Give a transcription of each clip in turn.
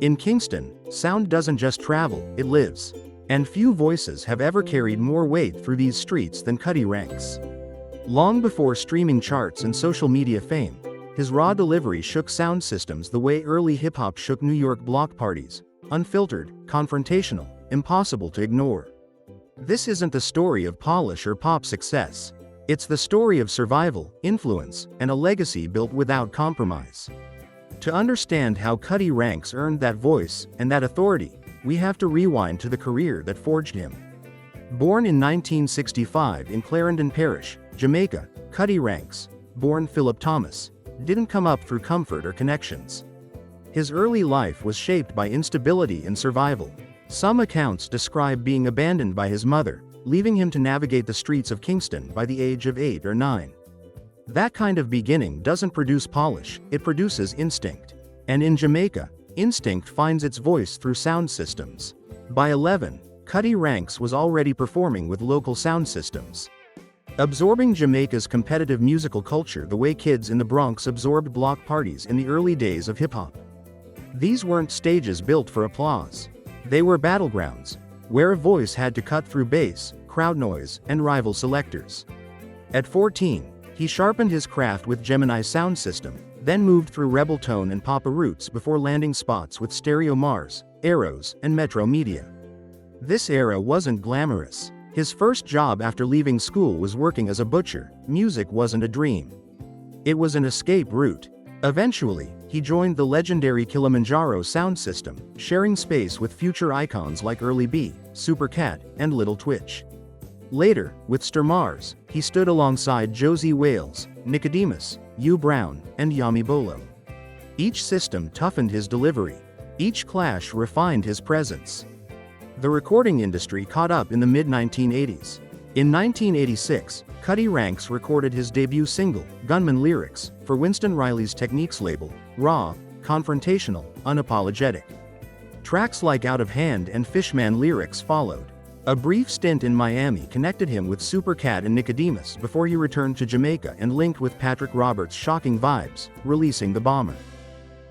In Kingston, sound doesn't just travel, it lives. And few voices have ever carried more weight through these streets than Cutty Ranks. Long before streaming charts and social media fame, his raw delivery shook sound systems the way early hip-hop shook New York block parties: unfiltered, confrontational, impossible to ignore. This isn't the story of polish or pop success. It's the story of survival, influence, and a legacy built without compromise. To understand how Cutty Ranks earned that voice and that authority, we have to rewind to the career that forged him. Born in 1965 in Clarendon Parish, Jamaica, Cutty Ranks, born Philip Thomas, didn't come up through comfort or connections. His early life was shaped by instability and survival. Some accounts describe being abandoned by his mother, leaving him to navigate the streets of Kingston by the age of 8 or 9. That kind of beginning doesn't produce polish, it produces instinct. And in Jamaica, instinct finds its voice through sound systems. By 11, Cutty Ranks was already performing with local sound systems, absorbing Jamaica's competitive musical culture the way kids in the Bronx absorbed block parties in the early days of hip-hop. These weren't stages built for applause. They were battlegrounds, where a voice had to cut through bass, crowd noise, and rival selectors. At 14, he sharpened his craft with Gemini's sound system, then moved through Rebel Tone and Papa Roots before landing spots with Stereo Mars, Arrows, and Metro Media. This era wasn't glamorous. His first job after leaving school was working as a butcher. Music wasn't a dream. It was an escape route. Eventually, he joined the legendary Kilimanjaro sound system, sharing space with future icons like Early B, Super Cat, and Little Twitch. Later, with Mars, he stood alongside Josie Wales, Nicodemus, Hugh Brown, and Yami Bolo. Each system toughened his delivery. Each clash refined his presence. The recording industry caught up in the mid-1980s. In 1986, Cutty Ranks recorded his debut single, Gunman Lyrics, for Winston Riley's Techniques label, raw, confrontational, unapologetic. Tracks like Out of Hand and Fishman Lyrics followed. A brief stint in Miami connected him with Super Cat and Nicodemus before he returned to Jamaica and linked with Patrick Roberts' Shocking Vibes, releasing The Bomber.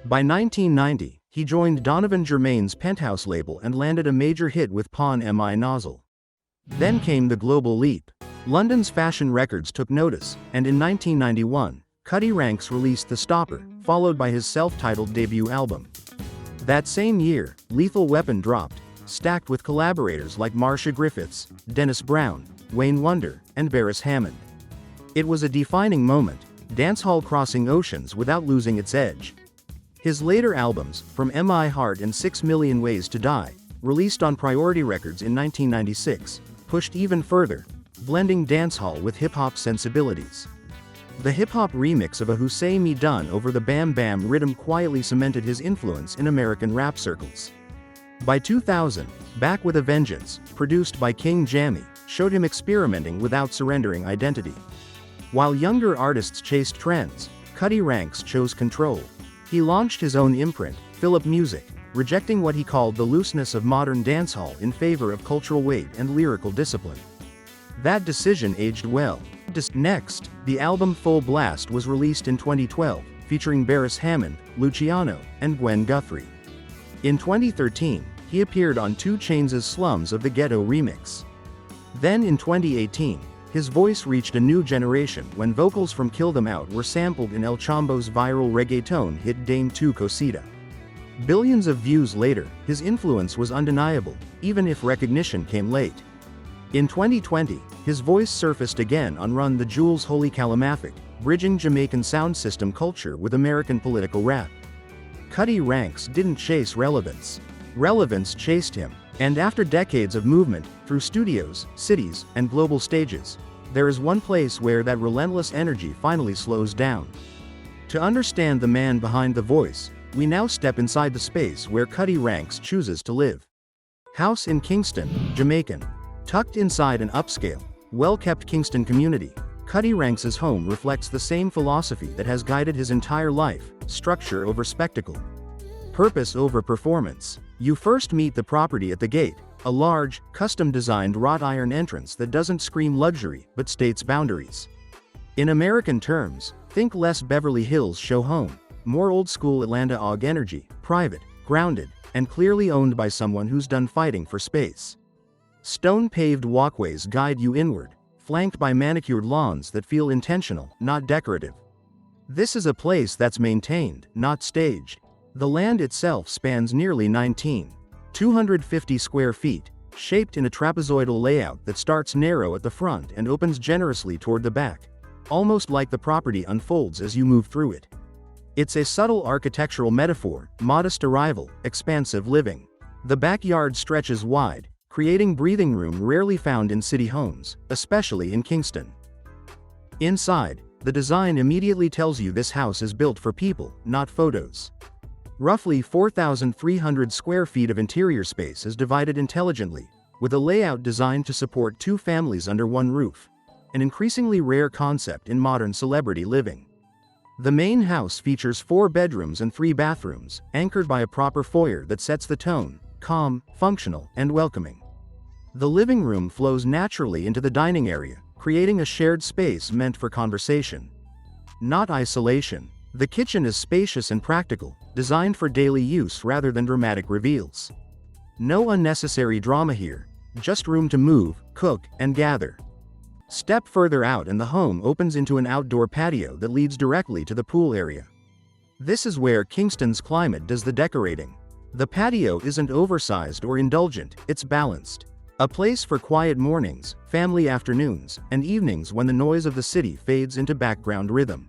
By 1990, he joined Donovan Germain's Penthouse label and landed a major hit with Pawn Mi Nozzle. Then came the global leap. London's Fashion Records took notice, and in 1991, Cutty Ranks released The Stopper, followed by his self-titled debut album. That same year, Lethal Weapon dropped, stacked with collaborators like Marcia Griffiths, Dennis Brown, Wayne Wonder, and Beres Hammond. It was a defining moment, dancehall crossing oceans without losing its edge. His later albums, From M.I. Heart and 6 Million Ways to Die, released on Priority Records in 1996, pushed even further, blending dancehall with hip-hop sensibilities. The hip-hop remix of A Who Say Me Done over the Bam Bam rhythm quietly cemented his influence in American rap circles. By 2000, Back with a Vengeance, produced by King Jammy, showed him experimenting without surrendering identity. While younger artists chased trends, Cutty Ranks chose control. He launched his own imprint, Philip Music, rejecting what he called the looseness of modern dancehall in favor of cultural weight and lyrical discipline. That decision aged well. Next, the album Full Blast was released in 2012, featuring Beres Hammond, Luciano, and Gwen Guthrie. In 2013, he appeared on 2 Chainz's Slums of the Ghetto remix. Then in 2018, his voice reached a new generation when vocals from Kill Them Out were sampled in El Chombo's viral reggaeton hit Dame 2 Cosita. Billions of views later, his influence was undeniable, even if recognition came late. In 2020, his voice surfaced again on Run the Jewels' Holy Calamafic, bridging Jamaican sound system culture with American political rap. Cutty Ranks didn't chase relevance. Relevance chased him. And after decades of movement, through studios, cities, and global stages, there is one place where that relentless energy finally slows down. To understand the man behind the voice, we now step inside the space where Cutty Ranks chooses to live. House in Kingston, Jamaican. Tucked inside an upscale, well-kept Kingston community, Cutty Ranks' home reflects the same philosophy that has guided his entire life: structure over spectacle, purpose over performance. You first meet the property at the gate, a large, custom-designed wrought iron entrance that doesn't scream luxury but states boundaries. In American terms, think less Beverly Hills show home, more old-school Atlanta Og energy, private, grounded, and clearly owned by someone who's done fighting for space. Stone-paved walkways guide you inward, flanked by manicured lawns that feel intentional, not decorative. This is a place that's maintained, not staged. The land itself spans nearly 19,250 square feet, shaped in a trapezoidal layout that starts narrow at the front and opens generously toward the back, almost like the property unfolds as you move through it. It's a subtle architectural metaphor: modest arrival, expansive living. The backyard stretches wide, creating breathing room rarely found in city homes, especially in Kingston. Inside, the design immediately tells you this house is built for people, not photos. Roughly 4,300 square feet of interior space is divided intelligently, with a layout designed to support two families under one roof, an increasingly rare concept in modern celebrity living. The main house features 4 bedrooms and 3 bathrooms, anchored by a proper foyer that sets the tone: calm, functional, and welcoming. The living room flows naturally into the dining area, creating a shared space meant for conversation, not isolation. The kitchen is spacious and practical, designed for daily use rather than dramatic reveals. No unnecessary drama here, just room to move, cook, and gather. Step further out and the home opens into an outdoor patio that leads directly to the pool area. This is where Kingston's climate does the decorating. The patio isn't oversized or indulgent, it's balanced. A place for quiet mornings, family afternoons, and evenings when the noise of the city fades into background rhythm.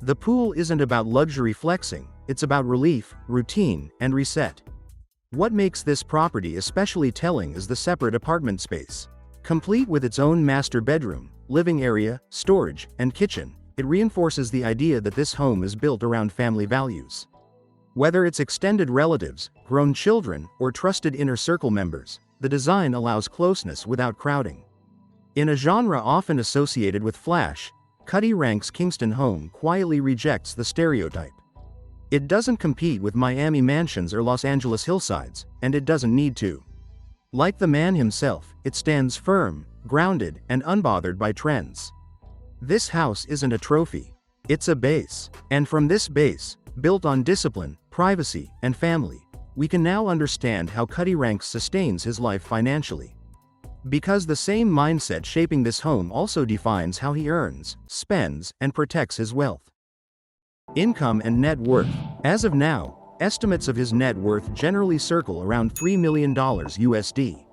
The pool isn't about luxury flexing, it's about relief, routine, and reset. What makes this property especially telling is the separate apartment space. Complete with its own master bedroom, living area, storage, and kitchen, it reinforces the idea that this home is built around family values. Whether it's extended relatives, grown children, or trusted inner circle members, the design allows closeness without crowding. In a genre often associated with flash, Cutty Ranks' Kingston home quietly rejects the stereotype. It doesn't compete with Miami mansions or Los Angeles hillsides, and it doesn't need to. Like the man himself, it stands firm, grounded, and unbothered by trends. This house isn't a trophy, it's a base. And from this base, built on discipline, privacy, and family, we can now understand how Cutty Ranks sustains his life financially. Because the same mindset shaping this home also defines how he earns, spends, and protects his wealth. Income and net worth. As of now, estimates of his net worth generally circle around $3 million USD.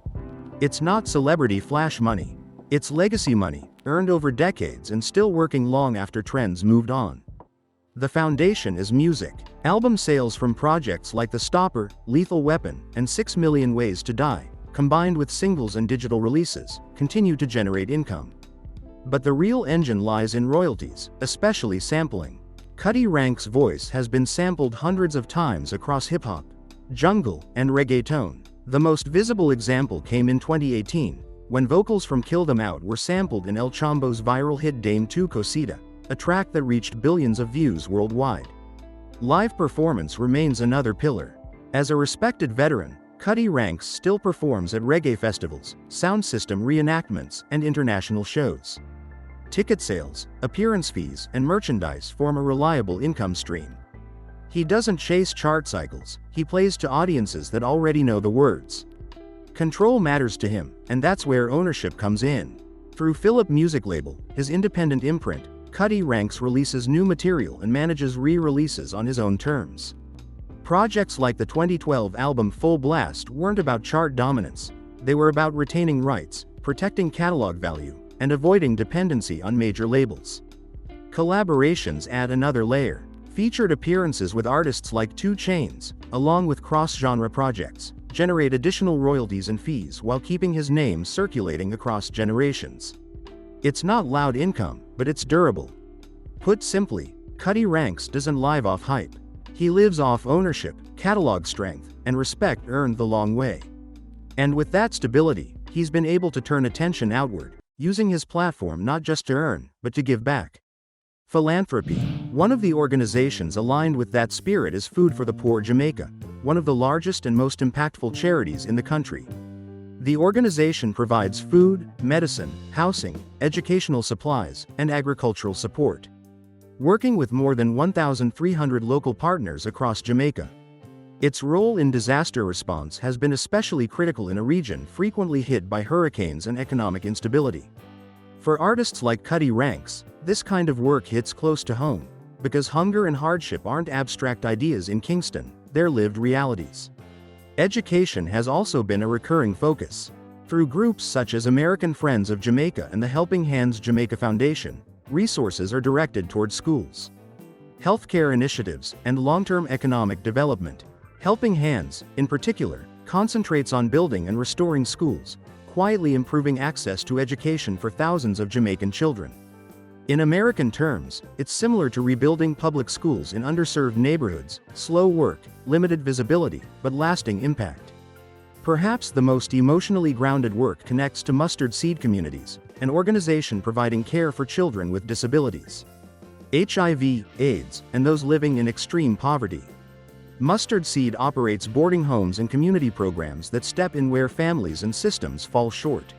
It's not celebrity flash money. It's legacy money, earned over decades and still working long after trends moved on. The foundation is music. Album sales from projects like The Stopper, Lethal Weapon, and 6 Million Ways to Die, combined with singles and digital releases, continue to generate income. But the real engine lies in royalties, especially sampling. Cutty Ranks' voice has been sampled hundreds of times across hip-hop, jungle, and reggaeton. The most visible example came in 2018, when vocals from Kill Them Out were sampled in El Chombo's viral hit Dame 2 Cosita, a track that reached billions of views worldwide. Live performance remains another pillar. As a respected veteran, Cutty Ranks still performs at reggae festivals, sound system reenactments, and international shows. Ticket sales, appearance fees, and merchandise form a reliable income stream. He doesn't chase chart cycles, he plays to audiences that already know the words. Control matters to him, and that's where ownership comes in. Through Philip Music Label, his independent imprint, Cutty Ranks releases new material and manages re-releases on his own terms. Projects like the 2012 album Full Blast weren't about chart dominance, they were about retaining rights, protecting catalog value, and avoiding dependency on major labels. Collaborations add another layer. Featured appearances with artists like 2 Chainz, along with cross-genre projects, generate additional royalties and fees while keeping his name circulating across generations. It's not loud income, but it's durable. Put simply, Cutty Ranks doesn't live off hype. He lives off ownership, catalog strength, and respect earned the long way. And with that stability, he's been able to turn attention outward, using his platform not just to earn, but to give back. Philanthropy. One of the organizations aligned with that spirit is Food for the Poor Jamaica, one of the largest and most impactful charities in the country. The organization provides food, medicine, housing, educational supplies, and agricultural support. Working with more than 1,300 local partners across Jamaica. Its role in disaster response has been especially critical in a region frequently hit by hurricanes and economic instability. For artists like Cutty Ranks, this kind of work hits close to home, because hunger and hardship aren't abstract ideas in Kingston, they're lived realities. Education has also been a recurring focus. Through groups such as American Friends of Jamaica and the Helping Hands Jamaica Foundation, resources are directed towards schools, healthcare initiatives, and long-term economic development. Helping Hands, in particular, concentrates on building and restoring schools, quietly improving access to education for thousands of Jamaican children. In American terms, it's similar to rebuilding public schools in underserved neighborhoods: slow work, limited visibility, but lasting impact. Perhaps the most emotionally grounded work connects to Mustard Seed Communities, an organization providing care for children with disabilities, HIV, AIDS, and those living in extreme poverty. Mustard Seed operates boarding homes and community programs that step in where families and systems fall short.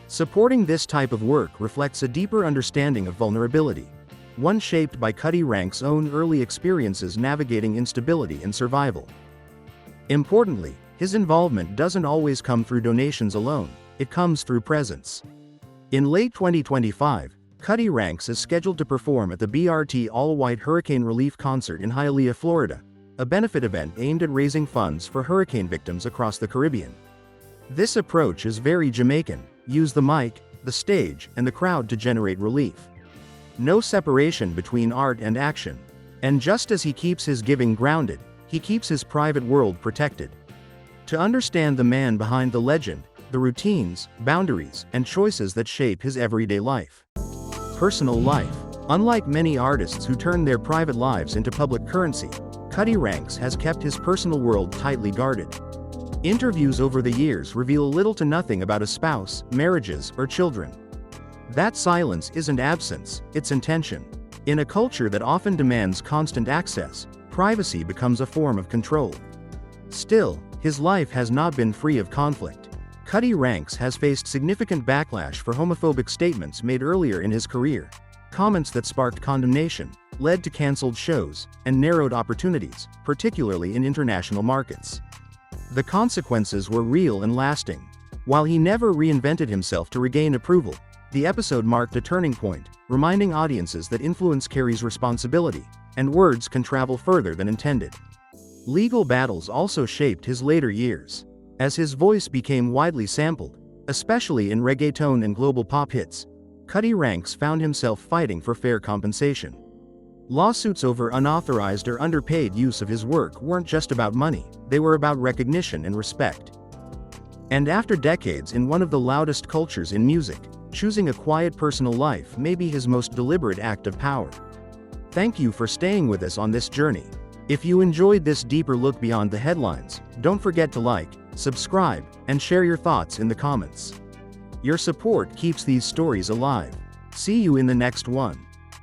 Supporting this type of work reflects a deeper understanding of vulnerability, one shaped by Cutty Ranks' own early experiences navigating instability and survival. Importantly, his involvement doesn't always come through donations alone, it comes through presence. In late 2025, Cutty Ranks is scheduled to perform at the BRT All-White Hurricane Relief Concert in Hialeah, Florida, a benefit event aimed at raising funds for hurricane victims across the Caribbean. This approach is very Jamaican: use the mic, the stage, and the crowd to generate relief. No separation between art and action. And just as he keeps his giving grounded, he keeps his private world protected. To understand the man behind the legend, the routines, boundaries, and choices that shape his everyday life. Personal life. Unlike many artists who turn their private lives into public currency, Cutty Ranks has kept his personal world tightly guarded. Interviews over the years reveal little to nothing about a spouse, marriages, or children. That silence isn't absence, it's intention. In a culture that often demands constant access, privacy becomes a form of control. Still, his life has not been free of conflict. Cutty Ranks has faced significant backlash for homophobic statements made earlier in his career, comments that sparked condemnation, led to cancelled shows, and narrowed opportunities, particularly in international markets. The consequences were real and lasting. While he never reinvented himself to regain approval, the episode marked a turning point, reminding audiences that influence carries responsibility, and words can travel further than intended. Legal battles also shaped his later years. As his voice became widely sampled, especially in reggaeton and global pop hits, Cutty Ranks found himself fighting for fair compensation. Lawsuits over unauthorized or underpaid use of his work weren't just about money, they were about recognition and respect. And after decades in one of the loudest cultures in music, choosing a quiet personal life may be his most deliberate act of power. Thank you for staying with us on this journey. If you enjoyed this deeper look beyond the headlines, don't forget to like, subscribe, and share your thoughts in the comments. Your support keeps these stories alive. See you in the next one.